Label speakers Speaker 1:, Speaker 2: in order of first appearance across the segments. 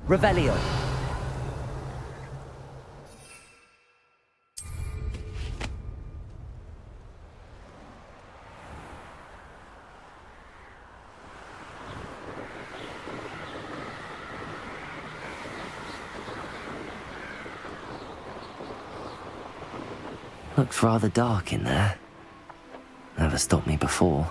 Speaker 1: Revelio.
Speaker 2: Looks rather dark in there. Never stopped me before.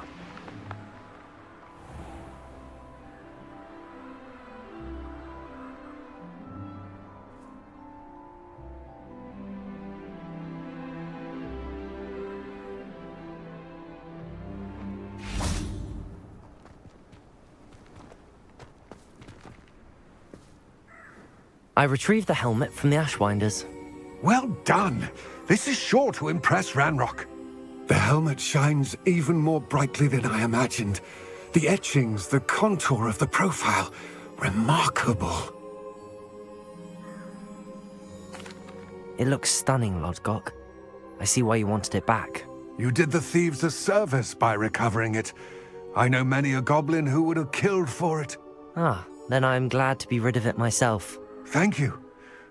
Speaker 1: I retrieved the helmet from the Ashwinders.
Speaker 3: Well done! This is sure to impress Ranrock. The helmet shines even more brightly than I imagined. The etchings, the contour of the profile, remarkable.
Speaker 1: It looks stunning, Lodgok. I see why you wanted it back.
Speaker 3: You did the thieves a service by recovering it. I know many a goblin who would have killed for it.
Speaker 1: Ah, then I'm glad to be rid of it myself.
Speaker 3: Thank you.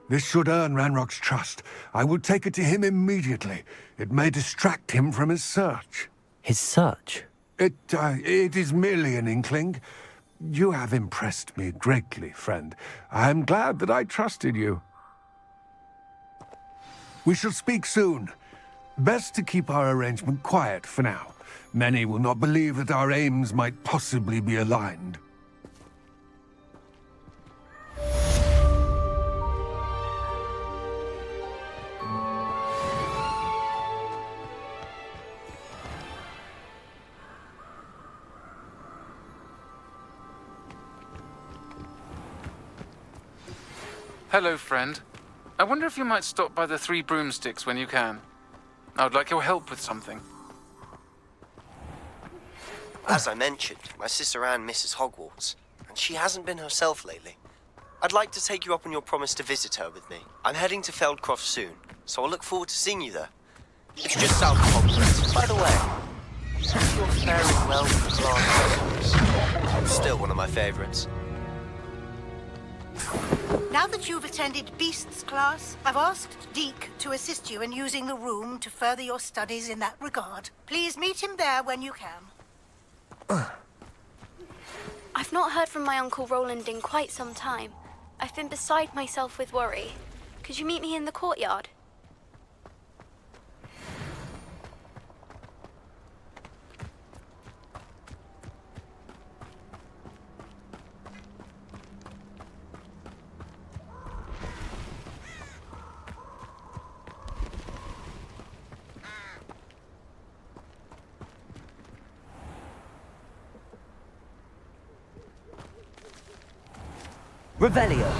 Speaker 3: This should earn Ranrock's trust. I will take it to him immediately. It may distract him from his search.
Speaker 1: His search?
Speaker 3: It is merely an inkling. You have impressed me greatly, friend. I am glad that I trusted you. We shall speak soon. Best to keep our arrangement quiet for now. Many will not believe that our aims might possibly be aligned.
Speaker 4: Hello, friend. I wonder if you might stop by the Three Broomsticks when you can. I would like your help with something.
Speaker 5: As I mentioned, my sister Anne misses Hogwarts, and she hasn't been herself lately. I'd like to take you up on your promise to visit her with me. I'm heading to Feldcroft soon, so I'll look forward to seeing you there. It's just south of Hogwarts. By the way, you're faring well with the glass. Still one of my favorites.
Speaker 6: Now that you've attended Beasts class, I've asked Deke to assist you in using the room to further your studies in that regard. Please meet him there when you can.
Speaker 7: I've not heard from my Uncle Roland in quite some time. I've been beside myself with worry. Could you meet me in the courtyard?
Speaker 1: Revelio.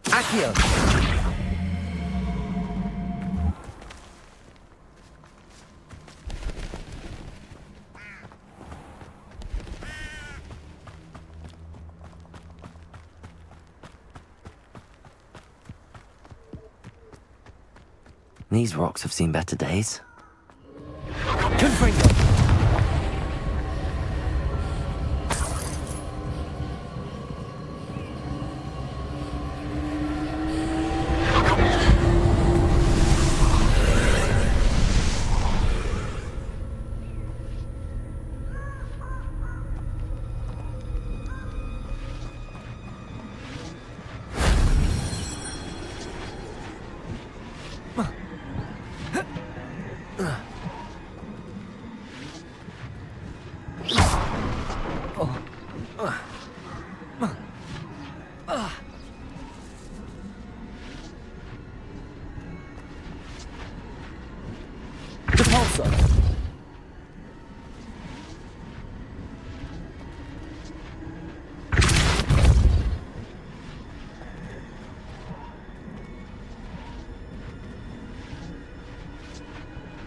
Speaker 1: Accio.
Speaker 2: These rocks have seen better days.
Speaker 1: Confringo.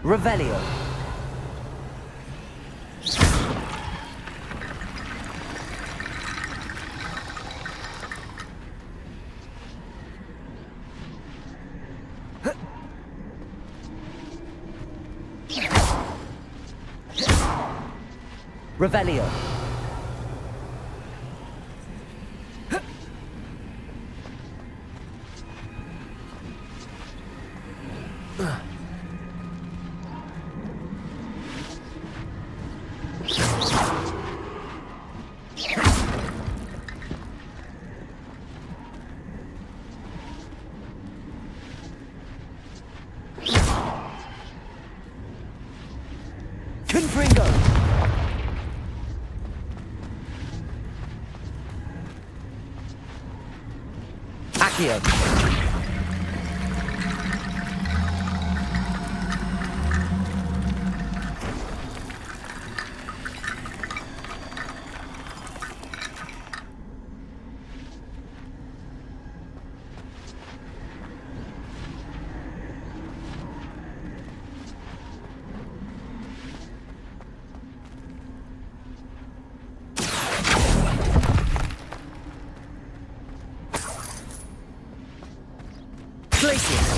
Speaker 1: Revelio. Revelio. Confringo. Accio. Glacius.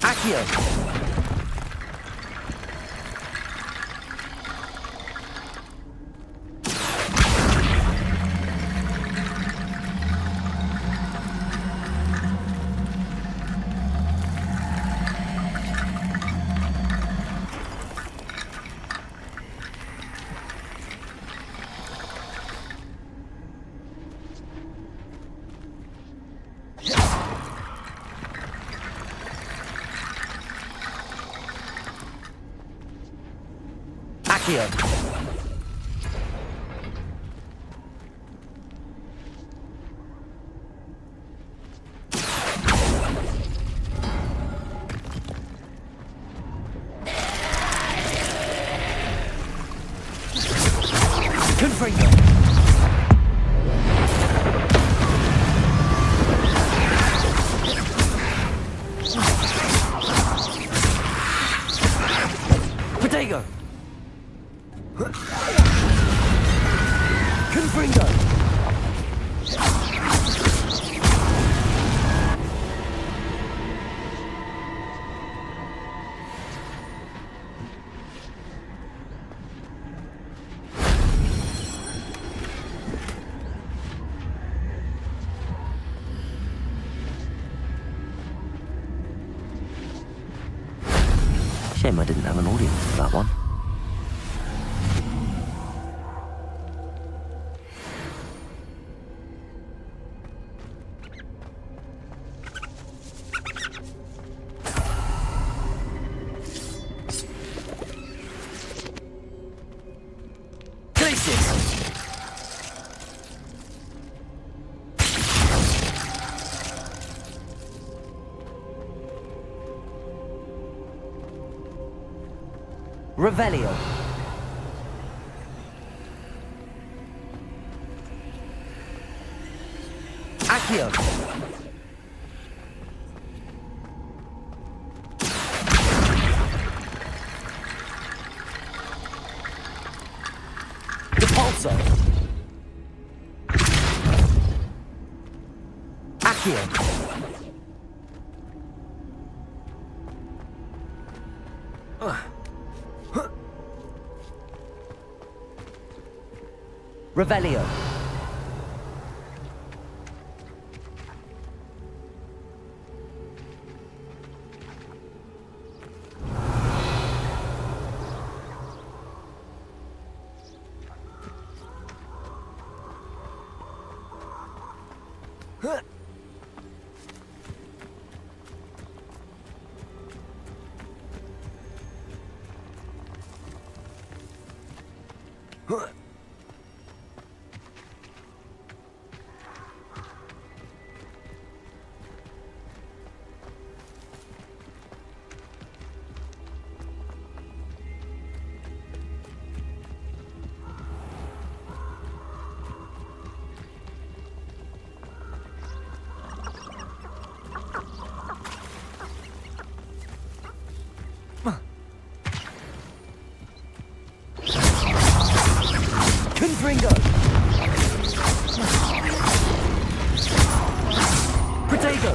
Speaker 1: Accio. Accio. Confringo. Protego. Confringo.
Speaker 2: Shame I didn't have an audience for that one.
Speaker 1: Revelio. Accio. Repulso. Accio. Revelio. Confringo. Protego.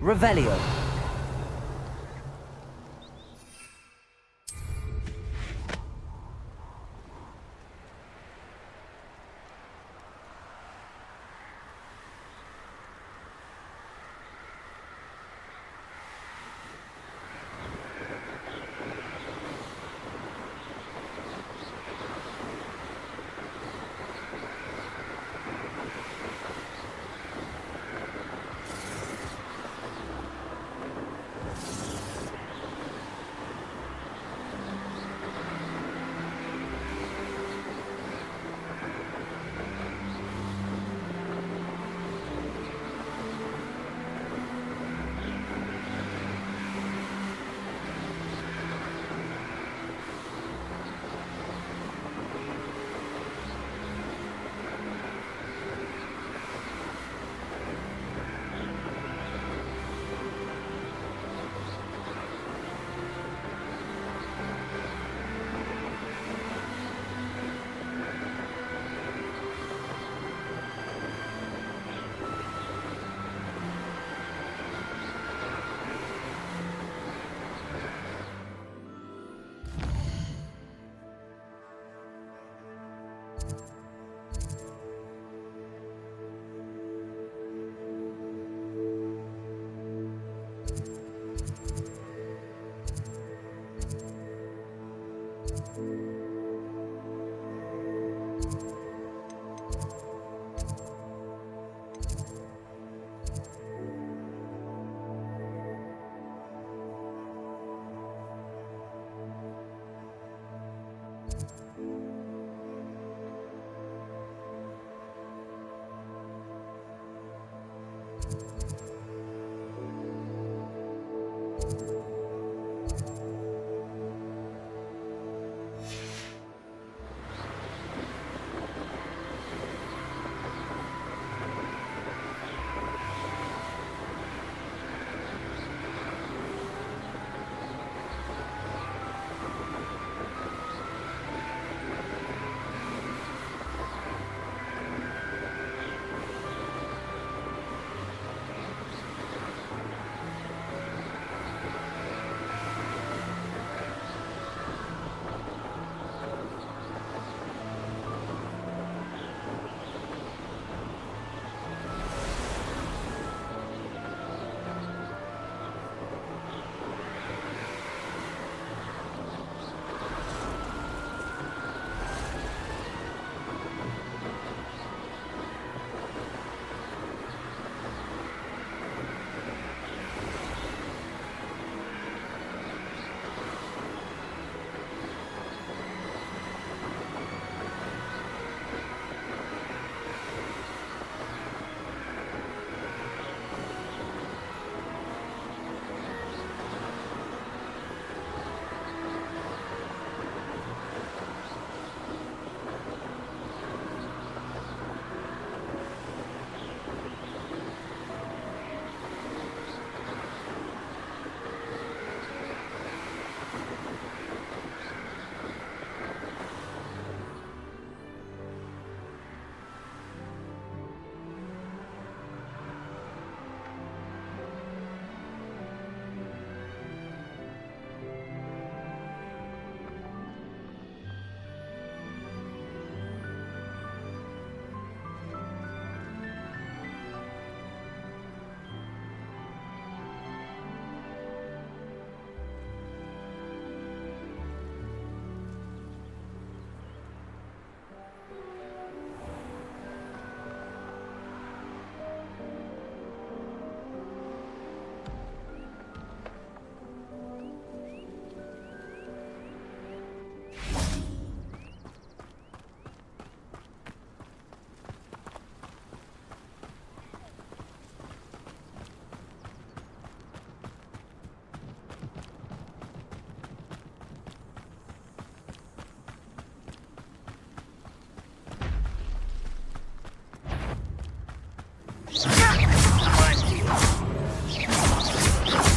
Speaker 1: Revelio.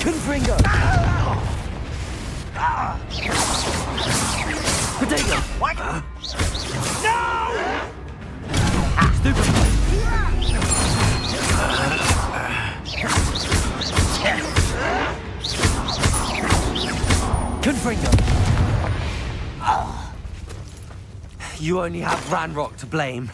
Speaker 1: Confringo! Potato! What? No! Stupid! Fringo! You only have Ranrock to blame.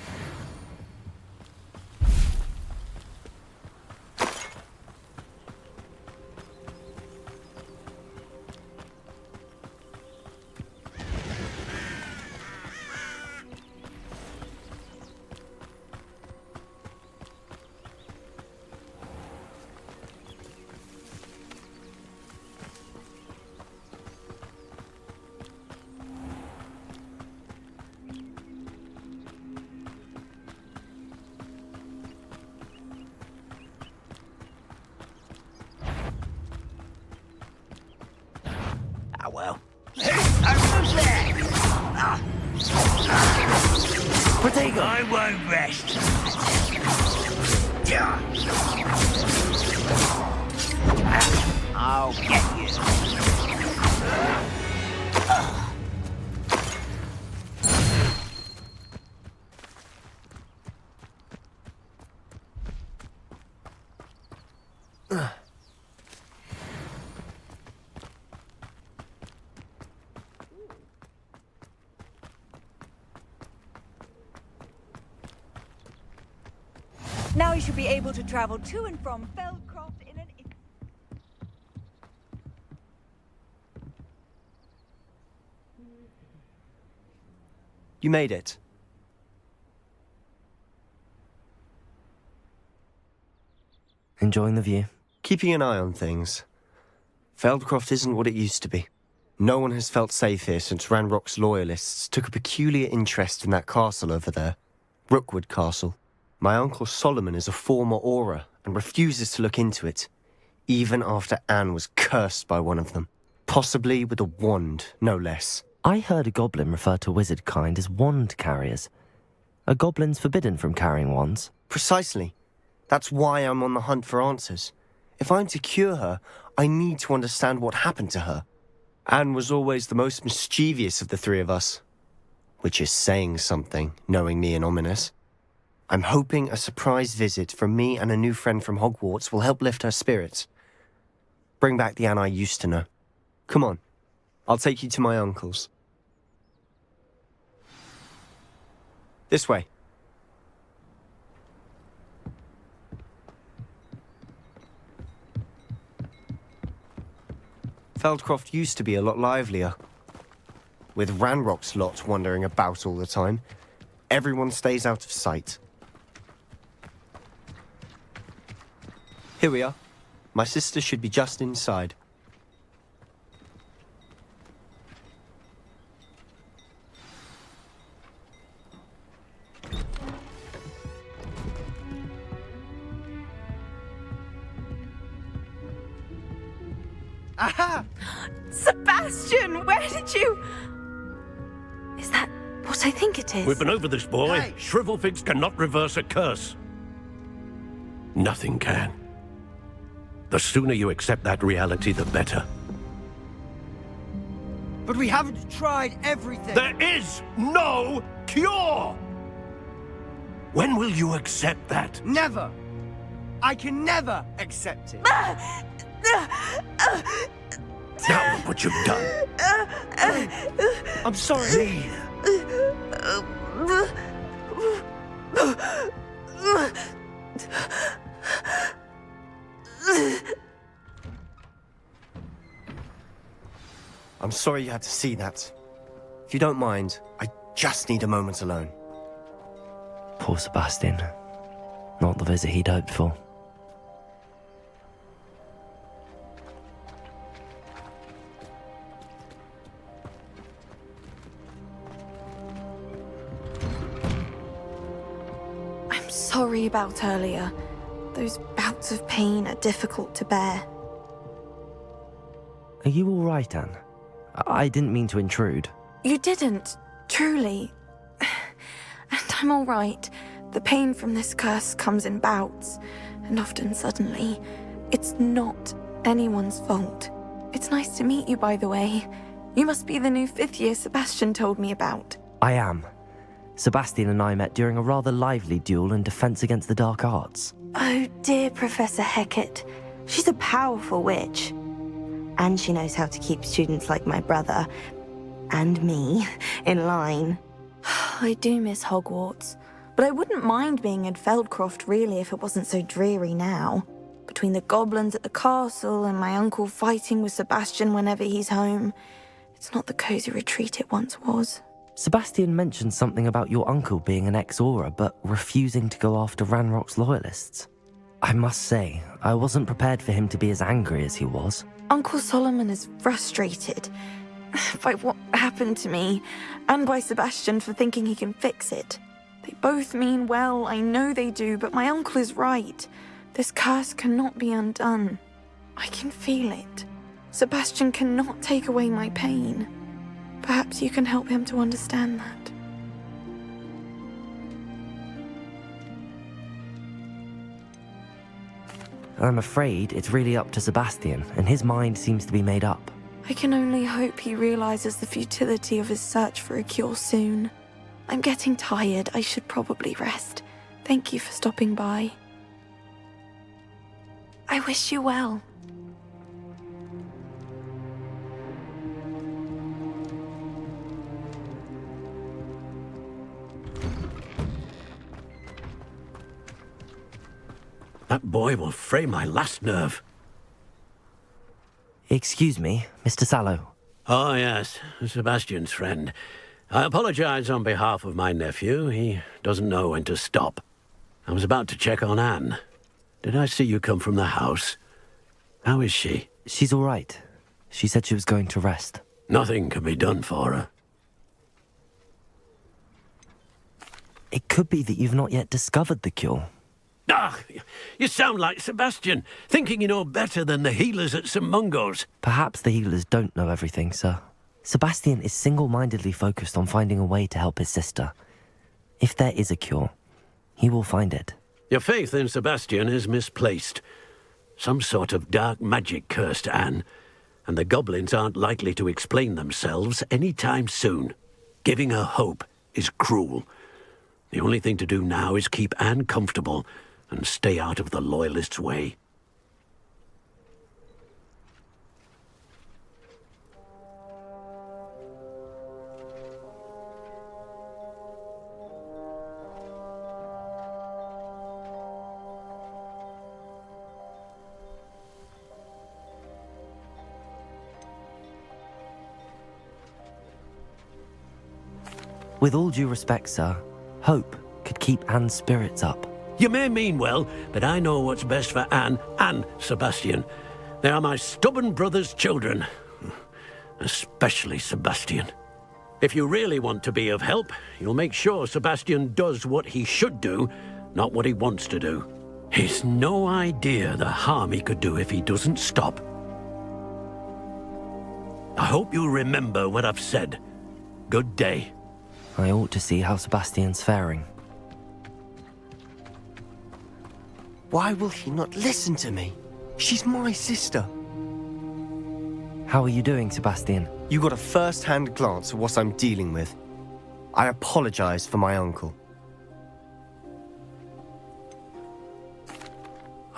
Speaker 2: Well.
Speaker 1: Protego!
Speaker 2: I won't rest. I'll get you.
Speaker 8: Now you should be able to travel to and from Feldcroft in an...
Speaker 5: You made it.
Speaker 1: Enjoying the view?
Speaker 5: Keeping an eye on things. Feldcroft isn't what it used to be. No one has felt safe here since Ranrock's loyalists took a peculiar interest in that castle over there. Rookwood Castle. My uncle Solomon is a former Auror and refuses to look into it, even after Anne was cursed by one of them. Possibly with a wand, no less.
Speaker 1: I heard a goblin refer to wizard kind as wand carriers. Are goblins forbidden from carrying wands?
Speaker 5: Precisely. That's why I'm on the hunt for answers. If I'm to cure her, I need to understand what happened to her. Anne was always the most mischievous of the three of us. Which is saying something, knowing me and Ominous. I'm hoping a surprise visit from me and a new friend from Hogwarts will help lift her spirits. Bring back the Anne I used to know. Come on, I'll take you to my uncle's. This way. Feldcroft used to be a lot livelier. With Ranrock's lot wandering about all the time, everyone stays out of sight. Here we are. My sister should be just inside.
Speaker 8: Aha! Sebastian, where did you...
Speaker 7: Is that what I think it is?
Speaker 9: We've been over this, boy.
Speaker 8: Hey.
Speaker 9: Shrivelfigs cannot reverse a curse. Nothing can. The sooner you accept that reality, the better.
Speaker 10: But we haven't tried everything.
Speaker 9: There is no cure! When will you accept that?
Speaker 10: Never. I can never accept it.
Speaker 9: Now look what you've done.
Speaker 10: I'm sorry.
Speaker 5: I'm sorry you had to see that. If you don't mind, I just need a moment alone.
Speaker 1: Poor Sebastian. Not the visit he'd hoped for.
Speaker 11: I'm sorry about earlier. Those bouts of pain are difficult to bear.
Speaker 1: Are you all right, Anne? I didn't mean to intrude.
Speaker 11: You didn't, truly. And I'm all right. The pain from this curse comes in bouts, and often suddenly. It's not anyone's fault. It's nice to meet you, by the way. You must be the new 5th year Sebastian told me about.
Speaker 1: I am. Sebastian and I met during a rather lively duel in defense against the dark arts.
Speaker 11: Oh dear, Professor Hecat. She's a powerful witch. And she knows how to keep students like my brother, and me, in line. I do miss Hogwarts, but I wouldn't mind being in Feldcroft really if it wasn't so dreary now. Between the goblins at the castle and my uncle fighting with Sebastian whenever he's home, it's not the cozy retreat it once was.
Speaker 1: Sebastian mentioned something about your uncle being an ex-Auror, but refusing to go after Ranrock's loyalists. I must say, I wasn't prepared for him to be as angry as he was.
Speaker 11: Uncle Solomon is frustrated by what happened to me, and by Sebastian for thinking he can fix it. They both mean well, I know they do, but my uncle is right. This curse cannot be undone. I can feel it. Sebastian cannot take away my pain. Perhaps you can help him to understand that.
Speaker 1: I'm afraid it's really up to Sebastian, and his mind seems to be made up.
Speaker 11: I can only hope he realizes the futility of his search for a cure soon. I'm getting tired. I should probably rest. Thank you for stopping by. I wish you well.
Speaker 9: That boy will fray my last nerve.
Speaker 1: Excuse me, Mr. Sallow.
Speaker 9: Oh, yes, Sebastian's friend. I apologize on behalf of my nephew. He doesn't know when to stop. I was about to check on Anne. Did I see you come from the house? How is she?
Speaker 1: She's all right. She said she was going to rest.
Speaker 9: Nothing can be done for her.
Speaker 1: It could be that you've not yet discovered the cure.
Speaker 9: Ah, you sound like Sebastian, thinking you know better than the healers at St. Mungo's.
Speaker 1: Perhaps the healers don't know everything, sir. Sebastian is single-mindedly focused on finding a way to help his sister. If there is a cure, he will find it.
Speaker 9: Your faith in Sebastian is misplaced. Some sort of dark magic cursed Anne, and the goblins aren't likely to explain themselves any time soon. Giving her hope is cruel. The only thing to do now is keep Anne comfortable and stay out of the Loyalists' way.
Speaker 1: With all due respect, sir, hope could keep Anne's spirits up.
Speaker 9: You may mean well, but I know what's best for Anne and Sebastian. They are my stubborn brother's children. Especially Sebastian. If you really want to be of help, you'll make sure Sebastian does what he should do, not what he wants to do. He's no idea the harm he could do if he doesn't stop. I hope you'll remember what I've said. Good day.
Speaker 1: I ought to see how Sebastian's faring.
Speaker 5: Why will he not listen to me? She's my sister.
Speaker 1: How are you doing, Sebastian?
Speaker 5: You got a first-hand glance at what I'm dealing with. I apologize for my uncle.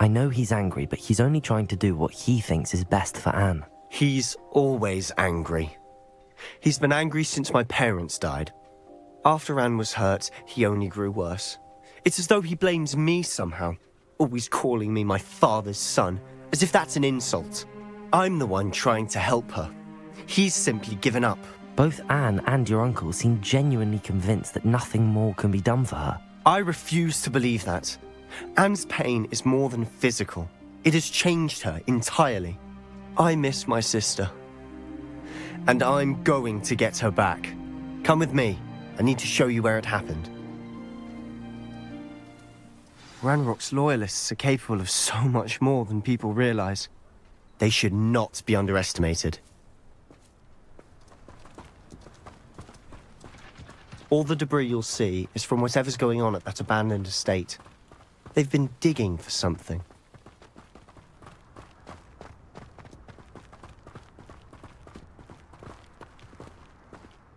Speaker 1: I know he's angry, but he's only trying to do what he thinks is best for Anne.
Speaker 5: He's always angry. He's been angry since my parents died. After Anne was hurt, he only grew worse. It's as though he blames me somehow, always calling me my father's son, as if that's an insult. I'm the one trying to help her. He's simply given up.
Speaker 1: Both Anne and your uncle seem genuinely convinced that nothing more can be done for her.
Speaker 5: I refuse to believe that. Anne's pain is more than physical. It has changed her entirely. I miss my sister. And I'm going to get her back. Come with me. I need to show you where it happened. Ranrock's loyalists are capable of so much more than people realize. They should not be underestimated. All the debris you'll see is from whatever's going on at that abandoned estate. They've been digging for something.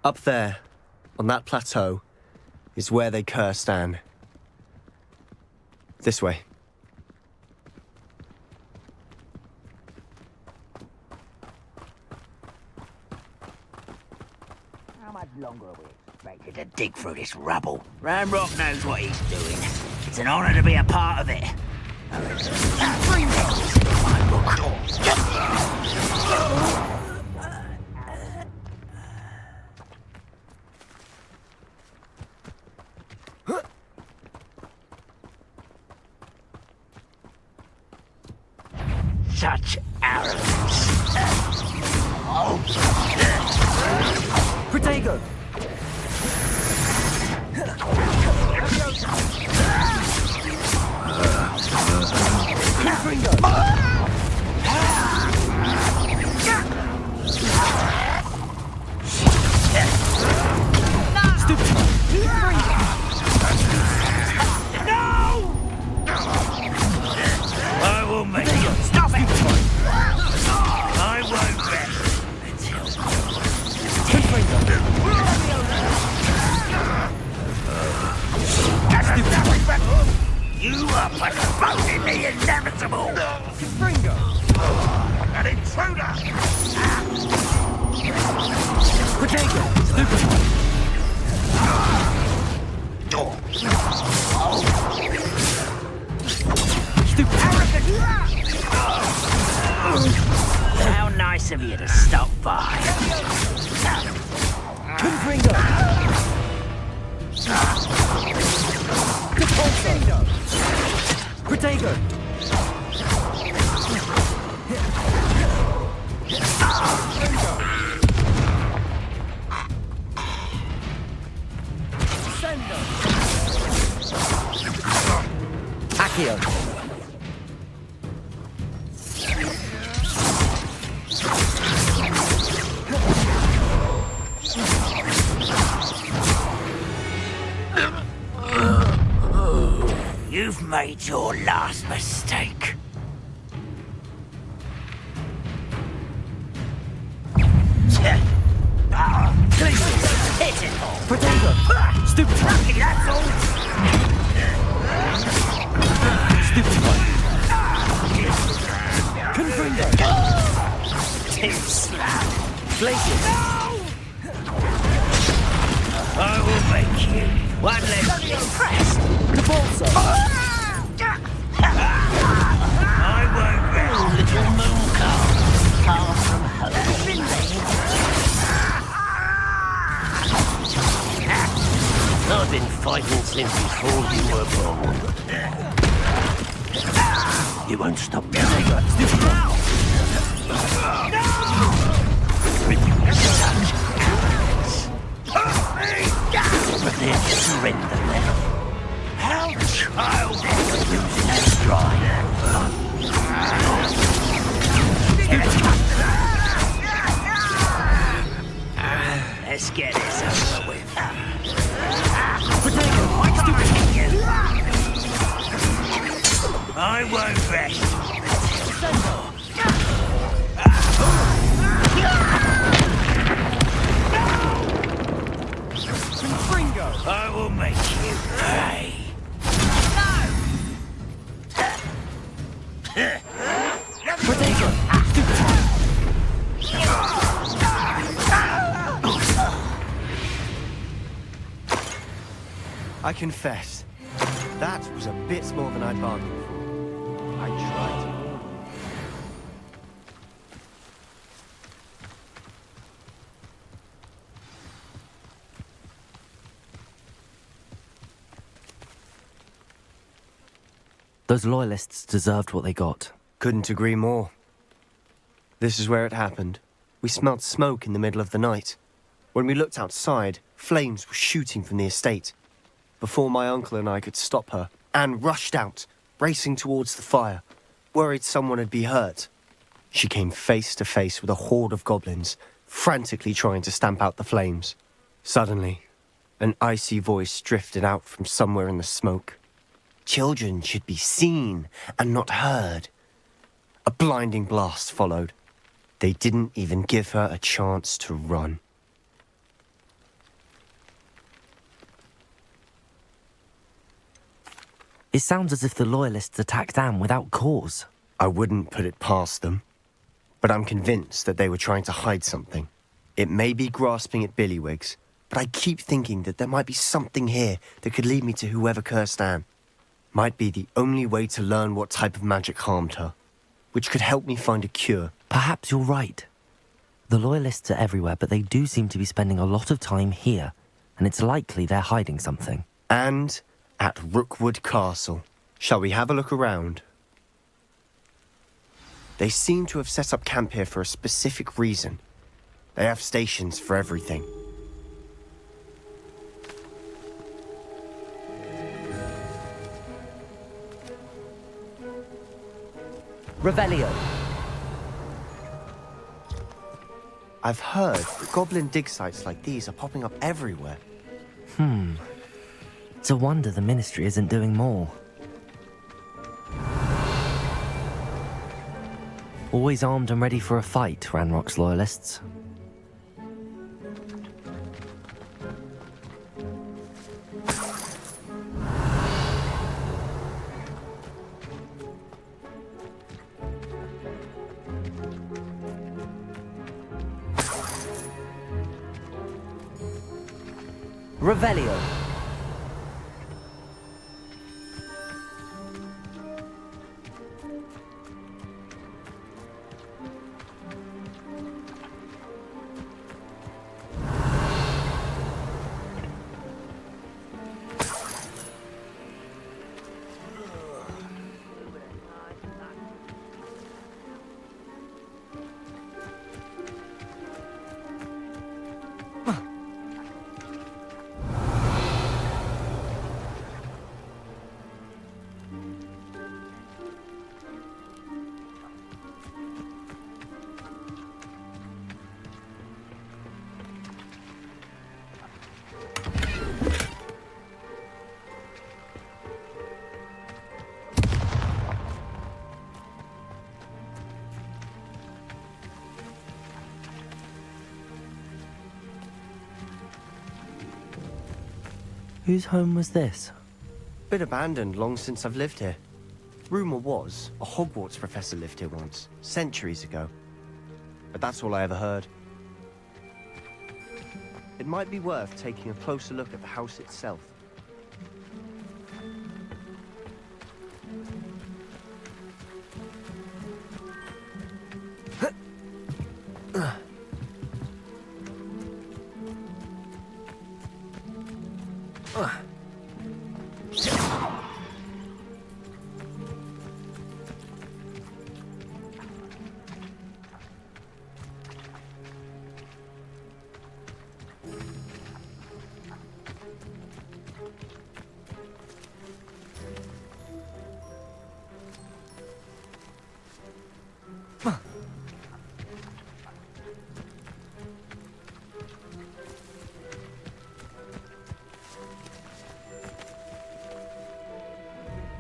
Speaker 5: Up there, on that plateau, is where they cursed Anne. This way.
Speaker 12: longer are we expected to dig through this rubble? Ranrock knows what he's doing. It's an honor to be a part of it. Such arrogance.
Speaker 1: Protego!
Speaker 12: I will make you stop it! I won't rest You are postponing the inevitable! An intruder!
Speaker 1: Protego! Stupid!
Speaker 12: How nice of you to stop by.
Speaker 1: Confringo! Protego! Accio!
Speaker 12: You've made your last mistake. Hit it all.
Speaker 1: Protego! Stupid!
Speaker 12: Lucky, that's all.
Speaker 1: Stupid one! Confringo!
Speaker 12: Too slap.
Speaker 1: Glacier!
Speaker 12: I will make you one less impressed.
Speaker 1: Capulso!
Speaker 12: I won't rest. Little moon calf, far from home.
Speaker 9: I've been fighting since before you were born. You won't stop me. But then surrender now.
Speaker 12: How childish!
Speaker 9: Losing your stride.
Speaker 12: Let's get this over with. I won't rest. I will make you pay.
Speaker 10: I confess, that was a bit more than I'd bargained for. I tried to.
Speaker 1: Those loyalists deserved what they got.
Speaker 10: Couldn't agree more. This is where it happened. We smelled smoke in the middle of the night. When we looked outside, flames were shooting from the estate. Before my uncle and I could stop her, Anne rushed out, racing towards the fire, worried someone had been hurt. She came face to face with a horde of goblins, frantically trying to stamp out the flames. Suddenly, an icy voice drifted out from somewhere in the smoke. Children should be seen and not heard. A blinding blast followed. They didn't even give her a chance to run.
Speaker 1: It sounds as if the loyalists attacked Anne without cause.
Speaker 10: I wouldn't put it past them, but I'm convinced that they were trying to hide something. It may be grasping at billywhigs, but I keep thinking that there might be something here that could lead me to whoever cursed Anne. Might be the only way to learn what type of magic harmed her, which could help me find a cure.
Speaker 1: Perhaps you're right. The Loyalists are everywhere, but they do seem to be spending a lot of time here, and it's likely they're hiding something.
Speaker 10: And at Rookwood Castle. Shall we have a look around? They seem to have set up camp here for a specific reason. They have stations for everything.
Speaker 1: Revelio.
Speaker 10: I've heard that goblin dig sites like these are popping up everywhere.
Speaker 1: It's a wonder the Ministry isn't doing more. Always armed and ready for a fight, Ranrock's Loyalists. Revelio. Whose home was this?
Speaker 10: Been abandoned long since I've lived here. Rumour was, a Hogwarts professor lived here once, centuries ago. But that's all I ever heard. It might be worth taking a closer look at the house itself.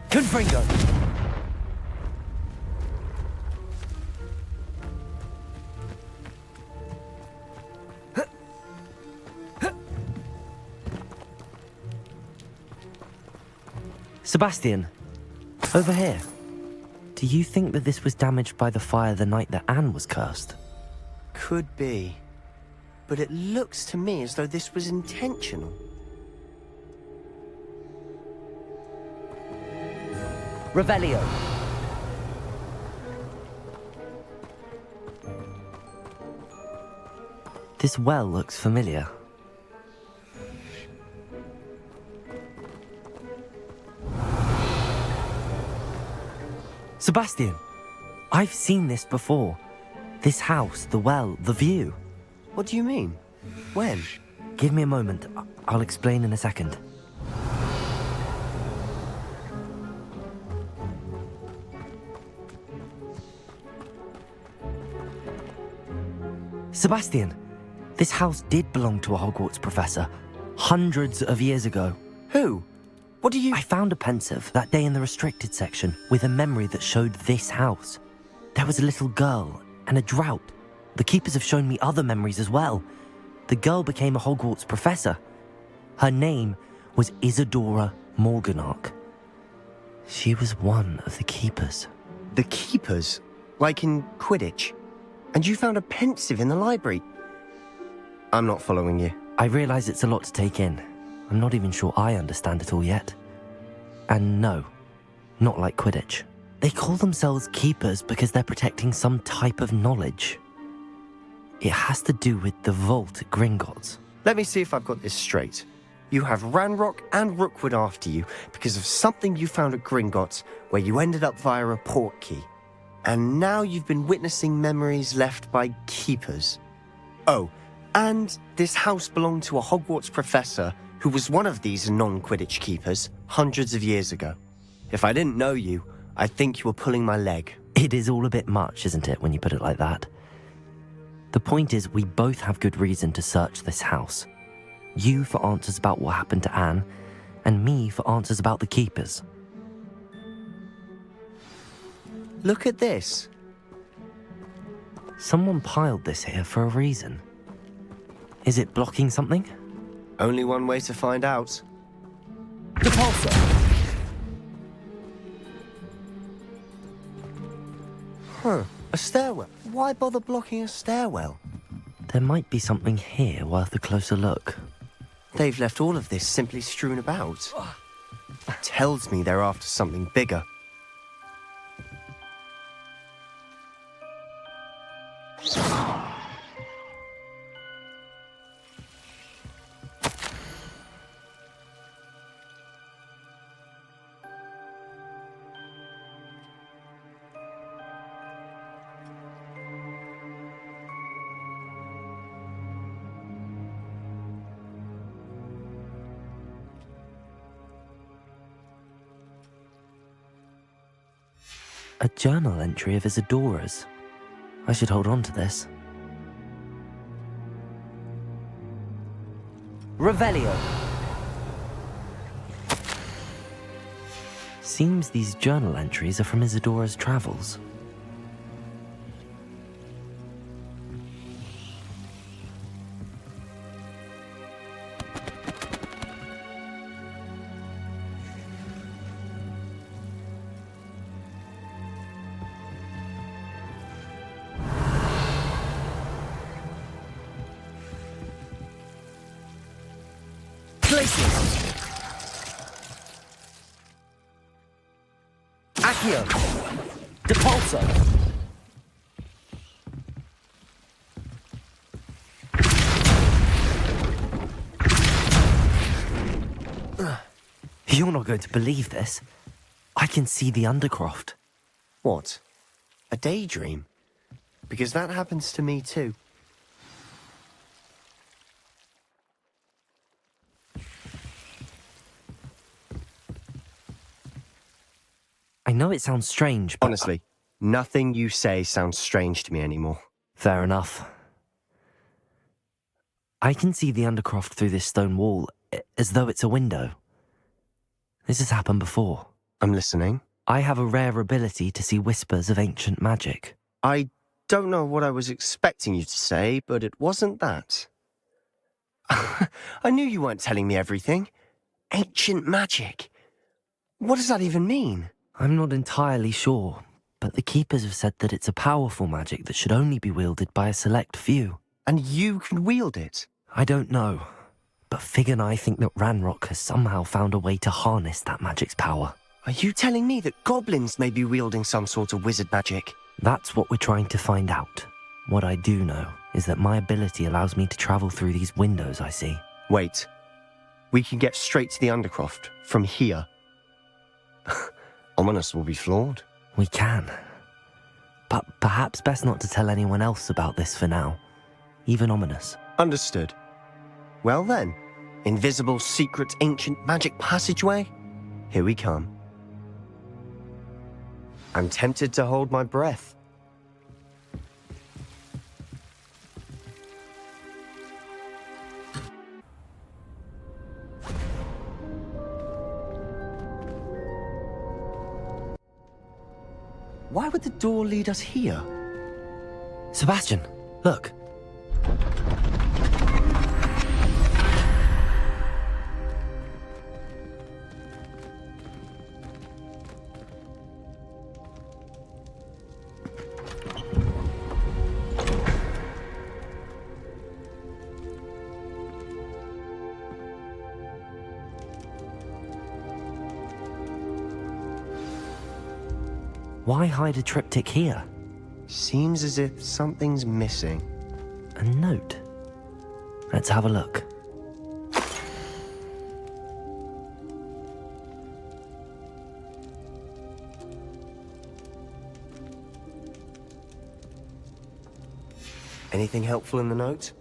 Speaker 1: Confringo! Sebastian, over here. Do you think that this was damaged by the fire the night that Anne was cursed?
Speaker 10: Could be. But it looks to me as though this was intentional.
Speaker 1: Revelio. This well looks familiar. Sebastian, I've seen this before. This house, the well, the view.
Speaker 10: What do you mean? When?
Speaker 1: Give me a moment. I'll explain in a second. Sebastian, this house did belong to a Hogwarts professor, hundreds of years ago.
Speaker 10: Who? What do you...
Speaker 1: I found a pensive that day in the restricted section with a memory that showed this house. There was a little girl and a drought. The keepers have shown me other memories as well. The girl became a Hogwarts professor. Her name was Isadora Morganach. She was one of the keepers.
Speaker 10: The keepers? Like in Quidditch? And you found a pensive in the library? I'm not following you.
Speaker 1: I realize it's a lot to take in. I'm not even sure I understand it all yet. And no, not like Quidditch. They call themselves keepers because they're protecting some type of knowledge. It has to do with the vault at Gringotts.
Speaker 10: Let me see if I've got this straight. You have Ranrock and Rookwood after you because of something you found at Gringotts where you ended up via a port key. And now you've been witnessing memories left by keepers. Oh, and this house belonged to a Hogwarts professor who was one of these non-Quidditch keepers hundreds of years ago. If I didn't know you, I'd think you were pulling my leg.
Speaker 1: It is all a bit much, isn't it, when you put it like that? The point is, we both have good reason to search this house. You for answers about what happened to Anne, and me for answers about the keepers.
Speaker 10: Look at this.
Speaker 1: Someone piled this here for a reason. Is it blocking something?
Speaker 10: Only one way to find out.
Speaker 1: Depulsor!
Speaker 10: Huh, a stairwell. Why bother blocking a stairwell?
Speaker 1: There might be something here worth a closer look.
Speaker 10: They've left all of this simply strewn about. Tells me they're after something bigger.
Speaker 1: A journal entry of Isadora's. I should hold on to this. Revelio. Seems these journal entries are from Isadora's travels. Accio! Depulsor! You're not going to believe this. I can see the Undercroft.
Speaker 10: What? A daydream? Because that happens to me too.
Speaker 1: I know it sounds strange, but...
Speaker 10: Honestly, nothing you say sounds strange to me anymore.
Speaker 1: Fair enough. I can see the Undercroft through this stone wall, as though it's a window. This has happened before.
Speaker 10: I'm listening.
Speaker 1: I have a rare ability to see whispers of ancient magic.
Speaker 10: I don't know what I was expecting you to say, but it wasn't that. I knew you weren't telling me everything. Ancient magic. What does that even mean?
Speaker 1: I'm not entirely sure, but the Keepers have said that it's a powerful magic that should only be wielded by a select few.
Speaker 10: And you can wield it?
Speaker 1: I don't know, but Fig and I think that Ranrock has somehow found a way to harness that magic's power.
Speaker 10: Are you telling me that goblins may be wielding some sort of wizard magic?
Speaker 1: That's what we're trying to find out. What I do know is that my ability allows me to travel through these windows I see.
Speaker 10: Wait. We can get straight to the Undercroft from here. Ominous will be flawed.
Speaker 1: We can. But perhaps best not to tell anyone else about this for now. Even Ominous.
Speaker 10: Understood. Well then, invisible, secret, ancient magic passageway? Here we come. I'm tempted to hold my breath. Why would the door lead us here?
Speaker 1: Sebastian, look. Why hide a triptych here?
Speaker 10: Seems as if something's missing.
Speaker 1: A note. Let's have a look.
Speaker 10: Anything helpful in the note?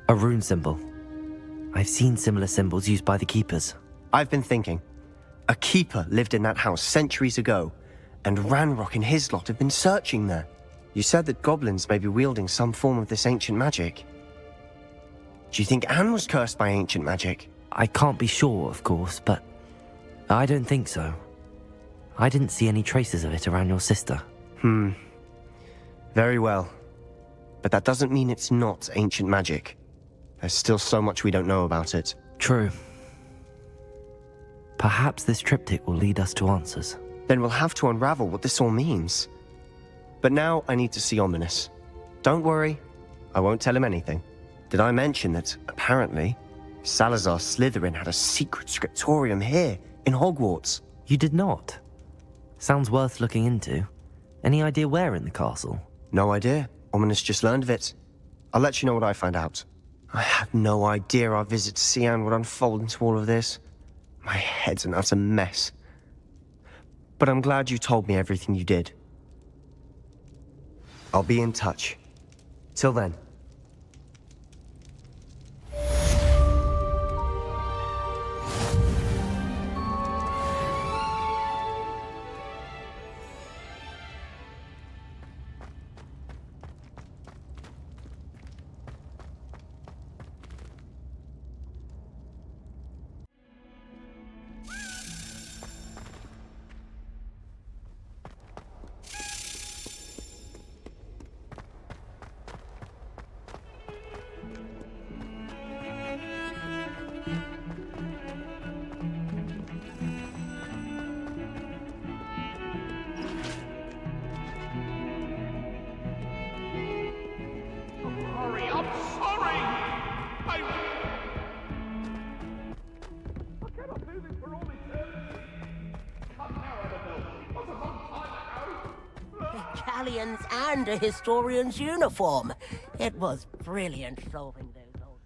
Speaker 1: A rune symbol. I've seen similar symbols used by the keepers.
Speaker 10: I've been thinking. A keeper lived in that house centuries ago, and Ranrock and his lot have been searching there. You said that goblins may be wielding some form of this ancient magic. Do you think Anne was cursed by ancient magic?
Speaker 1: I can't be sure, of course, but I don't think so. I didn't see any traces of it around your sister.
Speaker 10: Very well. But that doesn't mean it's not ancient magic. There's still so much we don't know about it.
Speaker 1: True. Perhaps this triptych will lead us to answers.
Speaker 10: Then we'll have to unravel what this all means. But now I need to see Ominous. Don't worry, I won't tell him anything. Did I mention that, apparently, Salazar Slytherin had a secret scriptorium here, in Hogwarts?
Speaker 1: You did not? Sounds worth looking into. Any idea where in the castle?
Speaker 10: No idea. Ominous just learned of it. I'll let you know what I find out. I had no idea our visit to Cian would unfold into all of this. My head's an utter mess. But I'm glad you told me everything you did. I'll be in touch. Till then.
Speaker 12: And a historian's uniform. It was brilliant solving those old...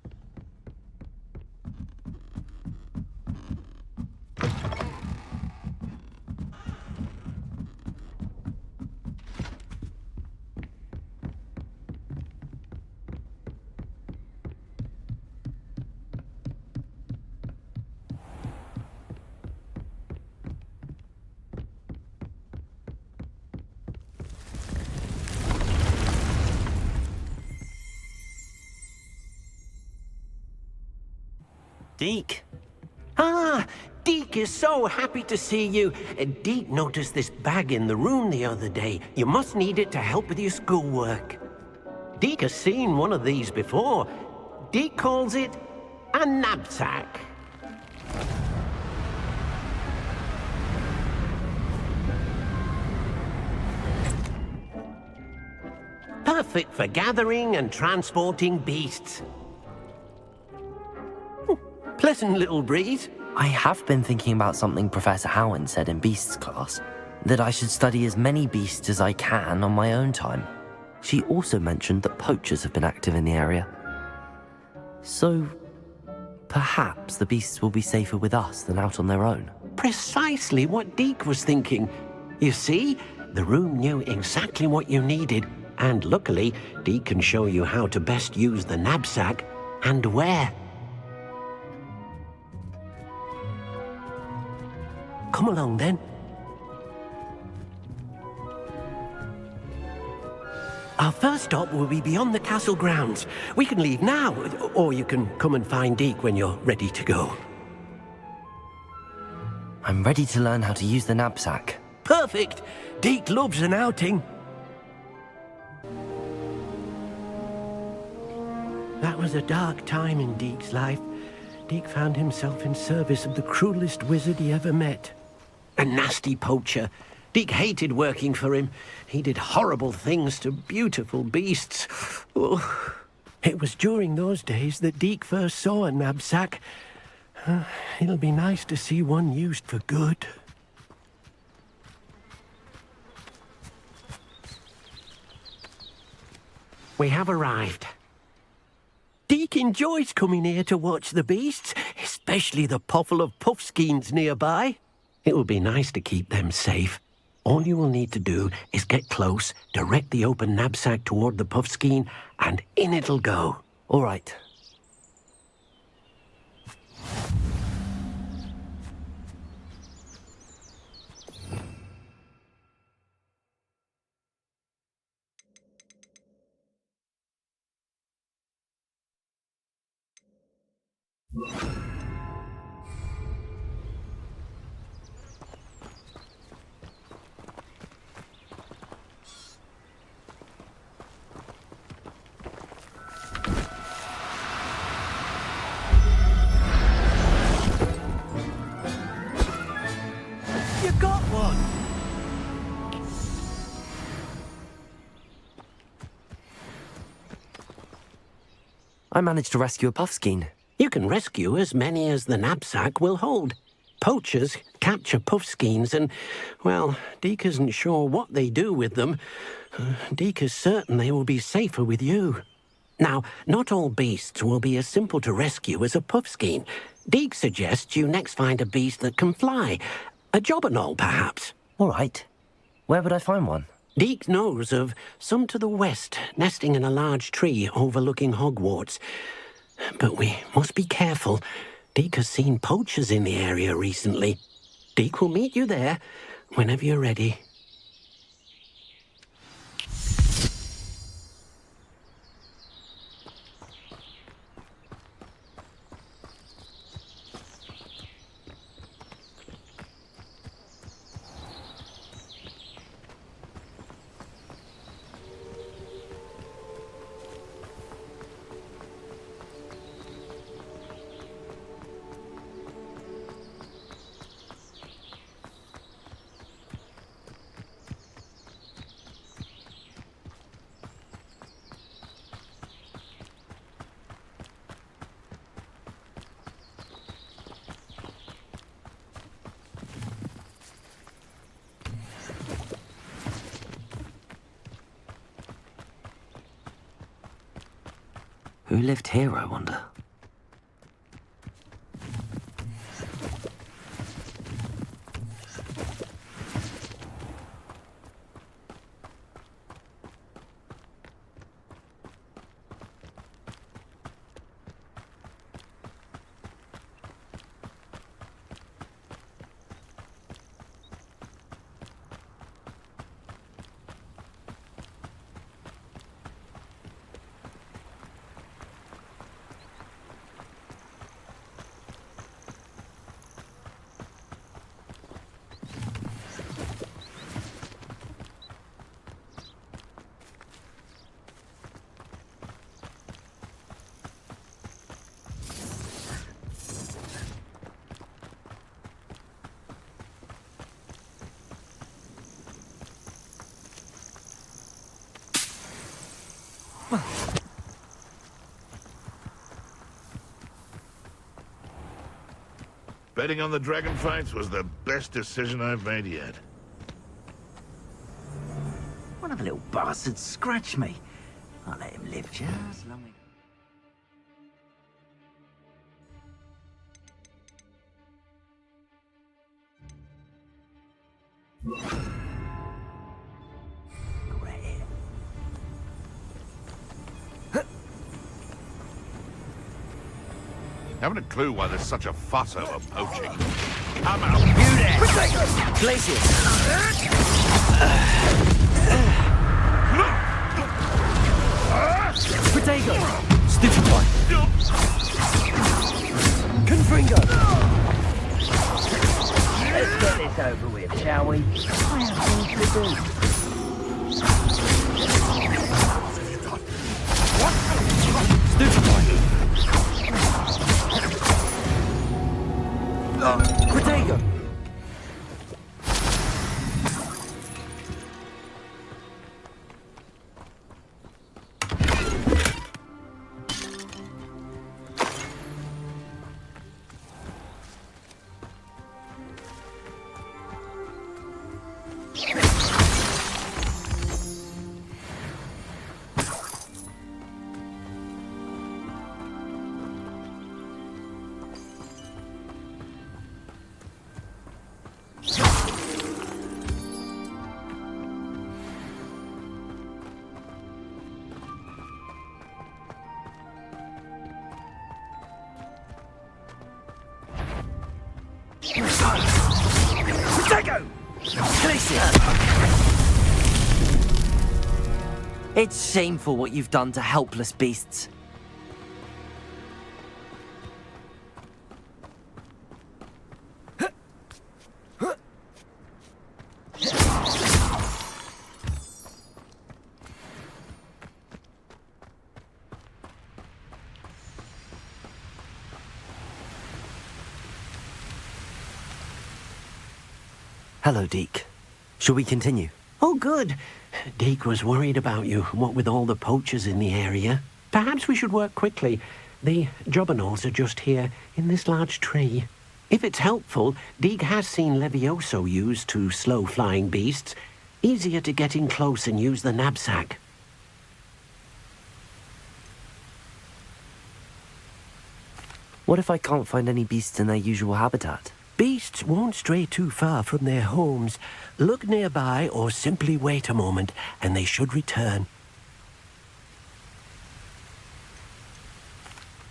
Speaker 1: Deke!
Speaker 9: Ah, Deke is so happy to see you. Deke noticed this bag in the room the other day. You must need it to help with your schoolwork. Deke has seen one of these before. Deke calls it a knapsack. Perfect for gathering and transporting beasts. Pleasant little breeze.
Speaker 1: I have been thinking about something Professor Howard said in Beasts class, that I should study as many beasts as I can on my own time. She also mentioned that poachers have been active in the area. So, perhaps the beasts will be safer with us than out on their own.
Speaker 9: Precisely what Deke was thinking. You see, the room knew exactly what you needed, and luckily, Deke can show you how to best use the knapsack and where. Come along, then. Our first stop will be beyond the castle grounds. We can leave now, or you can come and find Deke when you're ready to go.
Speaker 1: I'm ready to learn how to use the knapsack.
Speaker 9: Perfect! Deke loves an outing. That was a dark time in Deke's life. Deke found himself in service of the cruelest wizard he ever met. A nasty poacher, Deke hated working for him. He did horrible things to beautiful beasts. Oh. It was during those days that Deke first saw a knapsack. It'll be nice to see one used for good. We have arrived. Deke enjoys coming here to watch the beasts, especially the potful of puffskeins nearby. It will be nice to keep them safe. All you will need to do is get close, direct the open knapsack toward the puffskein, and in it'll go.
Speaker 1: All right.
Speaker 9: You got one!
Speaker 1: I managed to rescue a puffskein.
Speaker 9: You can rescue as many as the knapsack will hold. Poachers capture puffskeins and, well, Deke isn't sure what they do with them. Deke is certain they will be safer with you. Now, not all beasts will be as simple to rescue as a puffskein. Deke suggests you next find a beast that can fly. A jobberknoll, perhaps.
Speaker 1: All right. Where would I find one?
Speaker 9: Deke knows of some to the west, nesting in a large tree overlooking Hogwarts. But we must be careful. Deke has seen poachers in the area recently. Deke will meet you there whenever you're ready.
Speaker 1: Who lived here, I wonder?
Speaker 13: Betting on the dragon fights was the best decision I've made yet.
Speaker 12: One of the little bastards scratched me. I'll let him live just long enough.
Speaker 13: Haven't a clue why there's such a fuss over poaching. Come out! You there!
Speaker 1: Glacius! Protego! Stupefy! Confringo!
Speaker 12: Let's get this over with, shall we? I have things to do.
Speaker 1: Stupefy! Protego! It's shameful what you've done to helpless beasts. Hello, Deke. Shall we continue?
Speaker 9: Oh, good. Deke was worried about you, what with all the poachers in the area. Perhaps we should work quickly. The jobberknolls are just here, in this large tree. If it's helpful, Deke has seen Levioso used to slow flying beasts. Easier to get in close and use the knapsack.
Speaker 1: What if I can't find any beasts in their usual habitat?
Speaker 9: Beasts won't stray too far from their homes. Look nearby or simply wait a moment, and they should return.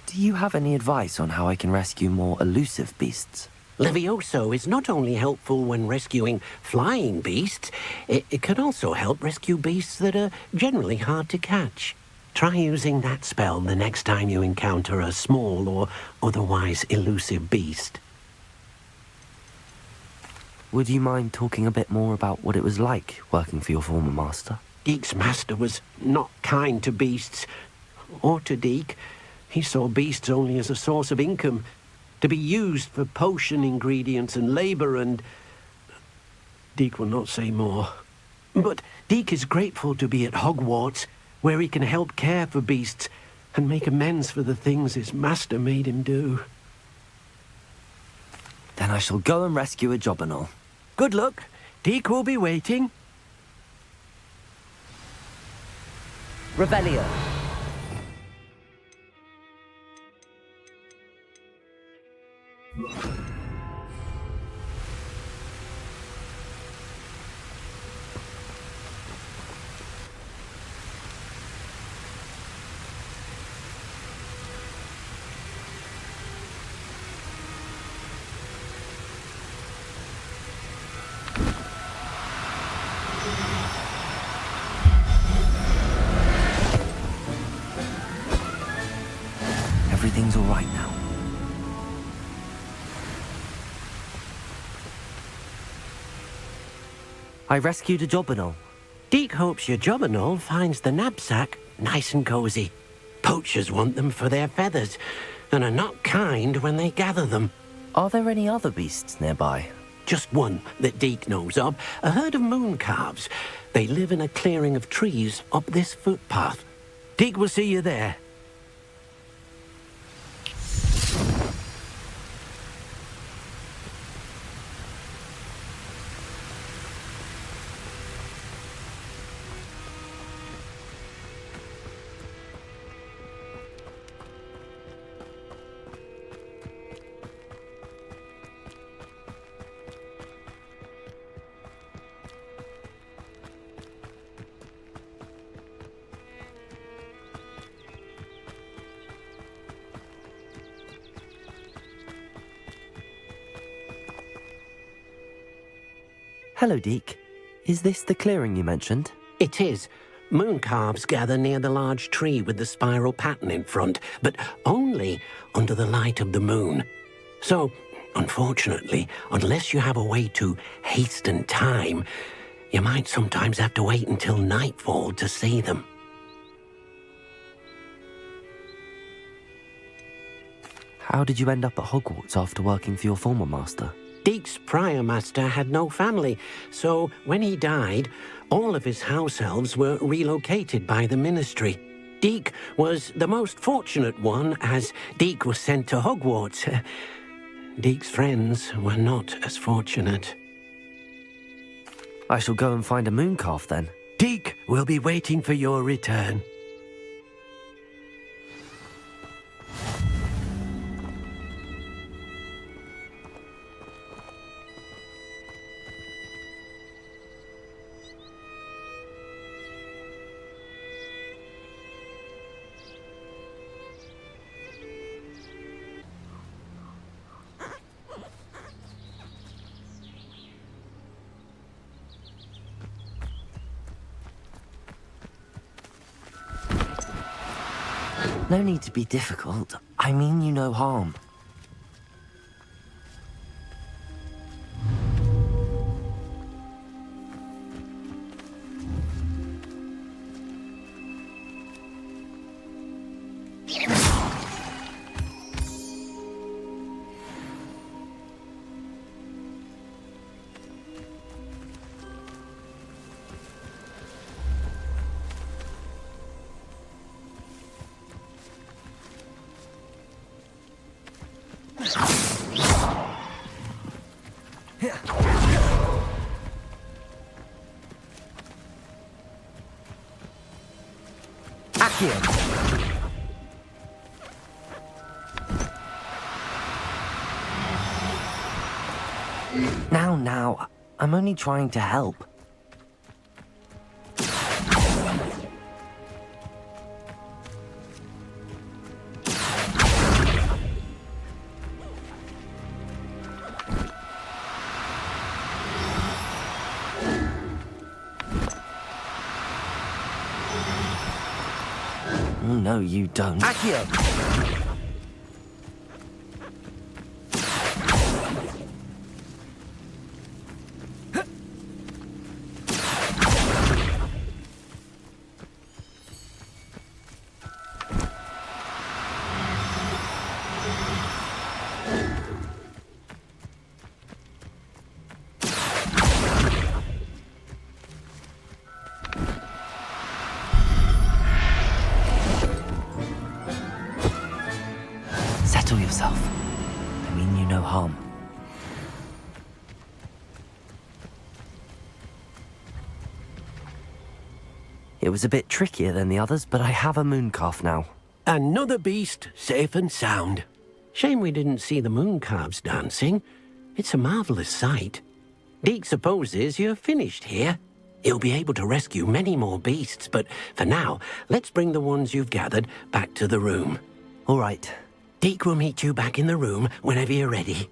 Speaker 1: Do you have any advice on how I can rescue more elusive beasts?
Speaker 9: Levioso is not only helpful when rescuing flying beasts, it can also help rescue beasts that are generally hard to catch. Try using that spell the next time you encounter a small or otherwise elusive beast.
Speaker 1: Would you mind talking a bit more about what it was like working for your former master?
Speaker 9: Deke's master was not kind to beasts, or to Deke. He saw beasts only as a source of income, to be used for potion ingredients and labour and... Deke will not say more. But Deke is grateful to be at Hogwarts, where he can help care for beasts and make amends for the things his master made him do.
Speaker 1: Then I shall go and rescue a jobberknoll.
Speaker 9: Good luck. Deke will be waiting.
Speaker 1: Revelio. Everything's all right now. I rescued a jobberknoll.
Speaker 9: Deke hopes your jobberknoll finds the knapsack nice and cozy. Poachers want them for their feathers, and are not kind when they gather them.
Speaker 1: Are there any other beasts nearby?
Speaker 9: Just one that Deke knows of, a herd of moon calves. They live in a clearing of trees up this footpath. Deke will see you there.
Speaker 1: Hello, Deke. Is this the clearing you mentioned?
Speaker 9: It is. Moon calves gather near the large tree with the spiral pattern in front, but only under the light of the moon. So, unfortunately, unless you have a way to hasten time, you might sometimes have to wait until nightfall to see them.
Speaker 1: How did you end up at Hogwarts after working for your former master?
Speaker 9: Deke's prior master had no family, so when he died, all of his house elves were relocated by the ministry. Deke was the most fortunate one, as Deke was sent to Hogwarts. Deke's friends were not as fortunate.
Speaker 1: I shall go and find a moon calf then.
Speaker 9: Deke will be waiting for your return.
Speaker 1: No need to be difficult. I mean you no harm. Now, I'm only trying to help. No, you don't. Accio! Settle yourself. I mean you no harm. It was a bit trickier than the others, but I have a mooncalf now.
Speaker 9: Another beast, safe and sound. Shame we didn't see the mooncalves dancing. It's a marvellous sight. Deke supposes you're finished here. He'll be able to rescue many more beasts, but for now, let's bring the ones you've gathered back to the room.
Speaker 1: All right.
Speaker 9: Deke will meet you back in the room whenever you're ready.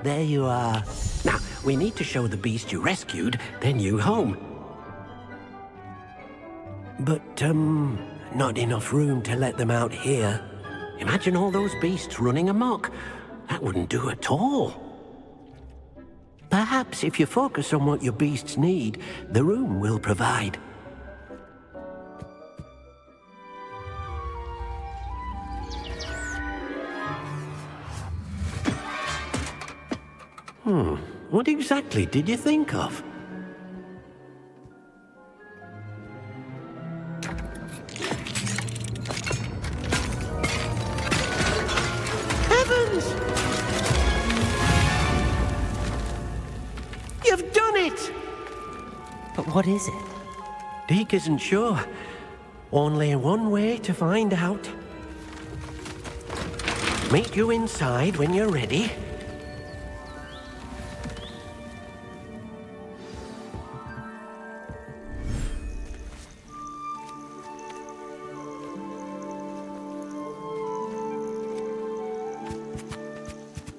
Speaker 9: There you are. Now, we need to show the beast you rescued their new home. But, not enough room to let them out here. Imagine all those beasts running amok. That wouldn't do at all. Perhaps if you focus on what your beasts need, the room will provide. What exactly did you think of? Heavens! You've done it!
Speaker 1: But what is it?
Speaker 9: Deke isn't sure. Only one way to find out. Meet you inside when you're ready.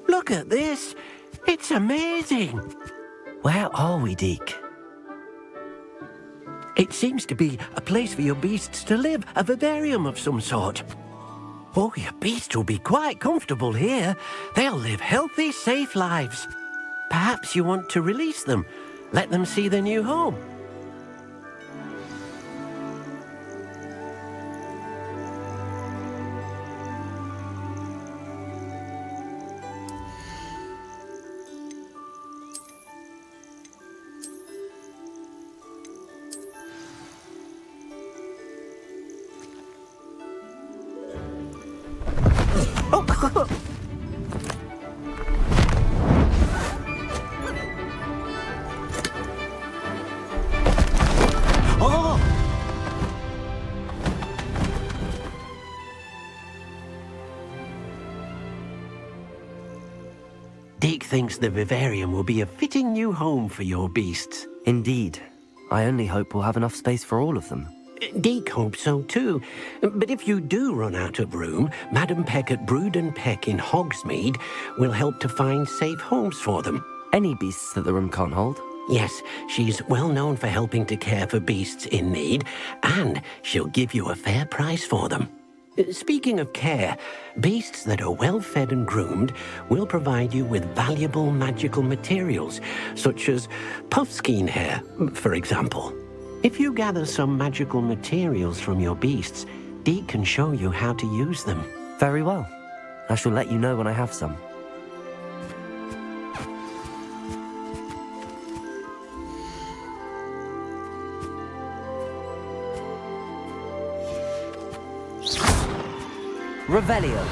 Speaker 9: Look at this. It's amazing.
Speaker 1: Where are we, Deke?
Speaker 9: It seems to be a place for your beasts to live, a vivarium of some sort. Oh, your beasts will be quite comfortable here. They'll live healthy, safe lives. Perhaps you want to release them, let them see their new home. thinks the vivarium will be a fitting new home for your beasts.
Speaker 1: Indeed. I only hope we'll have enough space for all of them.
Speaker 9: Deke hopes so too. But if you do run out of room, Madam Peck at Brood and Peck in Hogsmeade will help to find safe homes for them.
Speaker 1: Any beasts that the room can't hold?
Speaker 9: Yes, she's well known for helping to care for beasts in need, and she'll give you a fair price for them. Speaking of care, beasts that are well fed and groomed will provide you with valuable magical materials, such as puffskein hair, for example. If you gather some magical materials from your beasts, Deke can show you how to use them.
Speaker 1: Very well. I shall let you know when I have some. Revelio.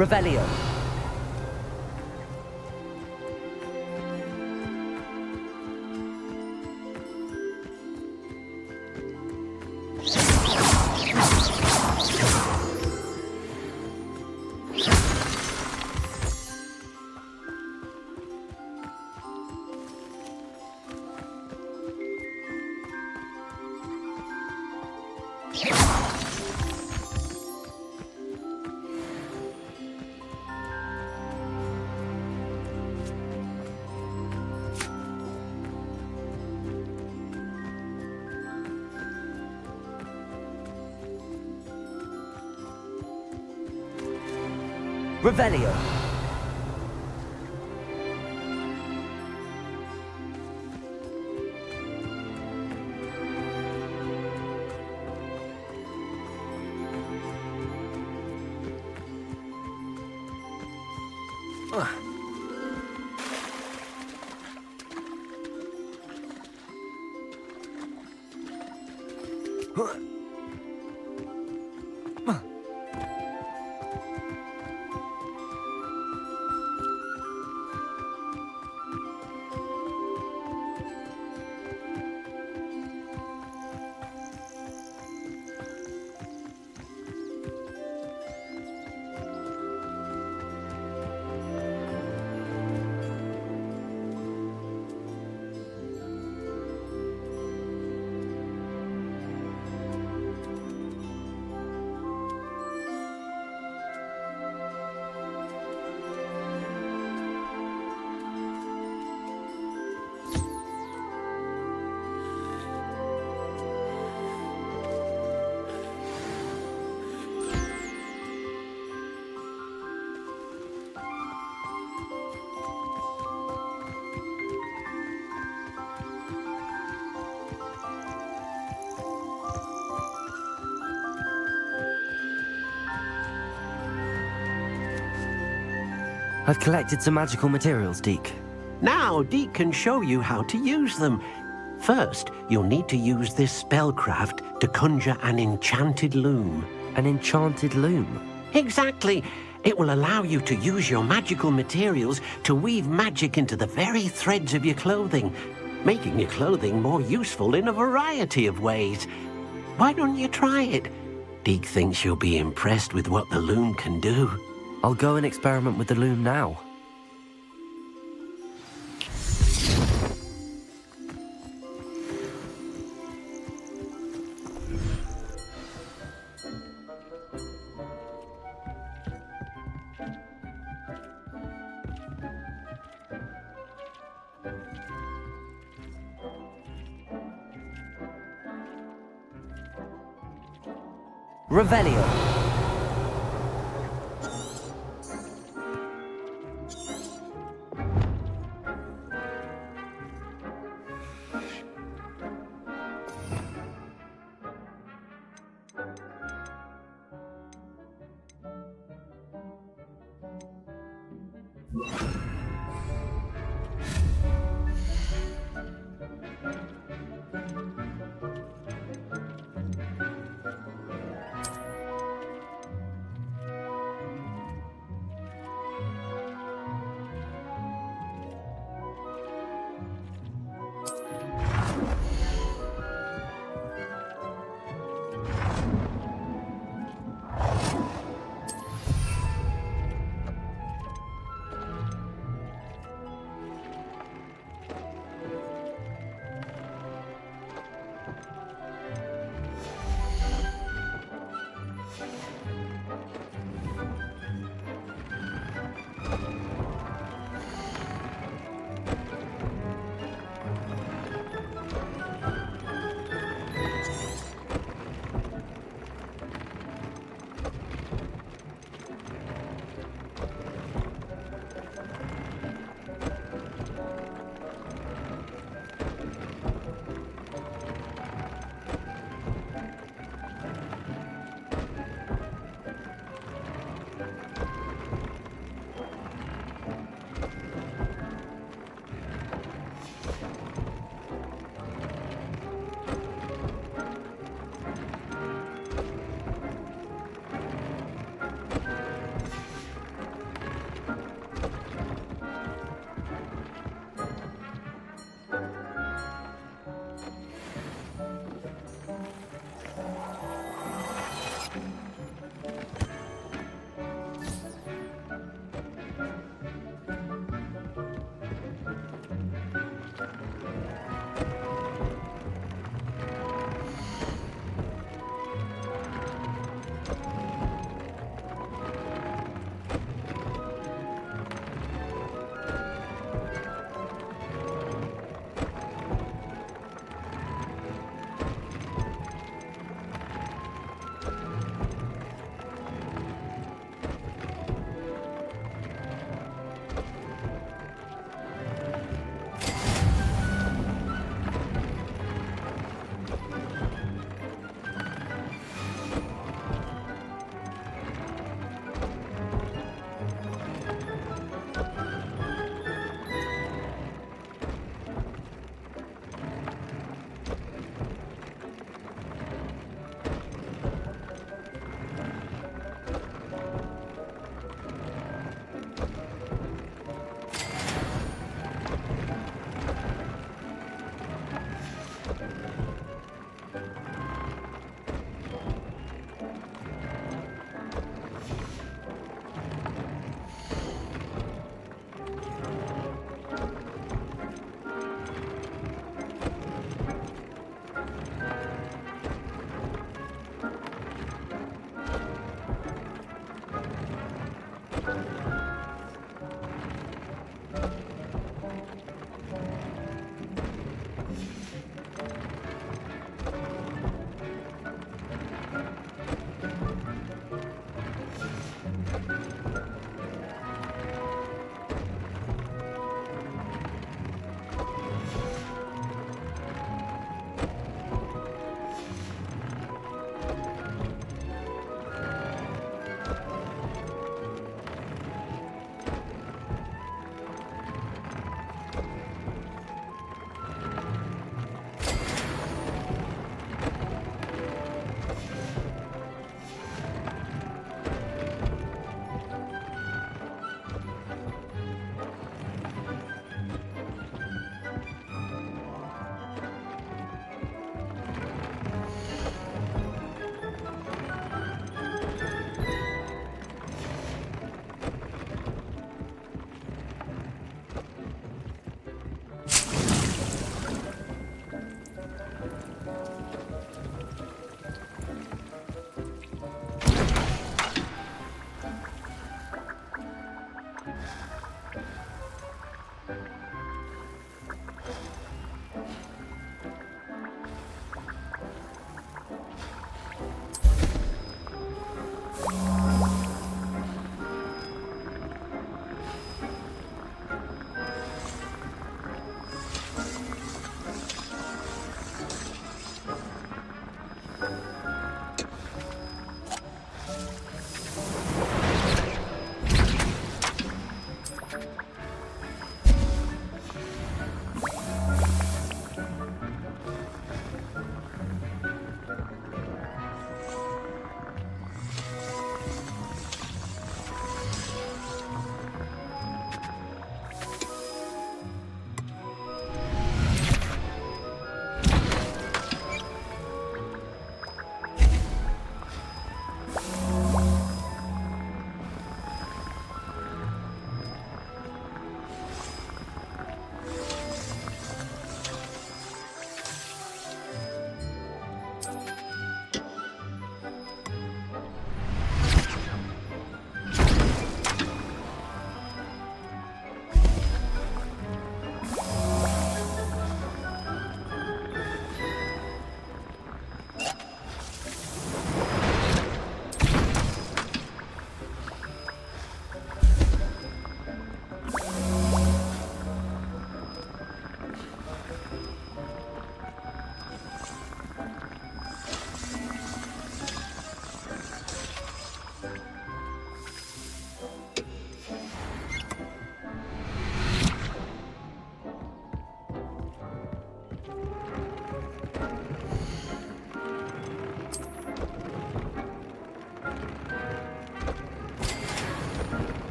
Speaker 1: Revelio. Revelio. I've collected some magical materials, Deke.
Speaker 9: Now Deke can show you how to use them. First, you'll need to use this spellcraft to conjure an enchanted loom.
Speaker 1: An enchanted loom?
Speaker 9: Exactly. It will allow you to use your magical materials to weave magic into the very threads of your clothing. making your clothing more useful in a variety of ways. Why don't you try it? Deke thinks you'll be impressed with what the loom can do.
Speaker 1: I'll go and experiment with the loom now. Revelio.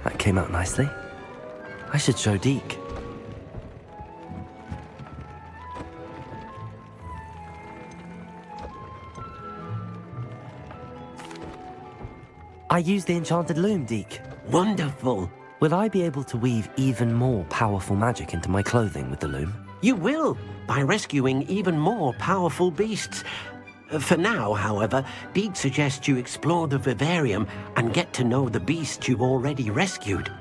Speaker 1: That came out nicely. I should show Deke. I used the enchanted loom, Deke.
Speaker 9: Wonderful.
Speaker 1: Will I be able to weave even more powerful magic into my clothing with the loom?
Speaker 9: You will, by rescuing even more powerful beasts. For now, however, Deke suggests you explore the vivarium and get to know the beasts you've already rescued.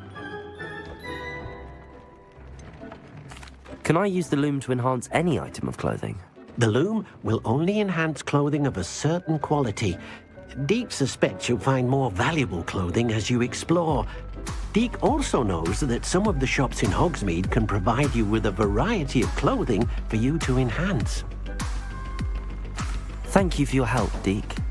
Speaker 1: Can I use the loom to enhance any item of clothing?
Speaker 9: The loom will only enhance clothing of a certain quality. Deke suspects you'll find more valuable clothing as you explore. Deke also knows that some of the shops in Hogsmeade can provide you with a variety of clothing for you to enhance.
Speaker 1: Thank you for your help, Deke.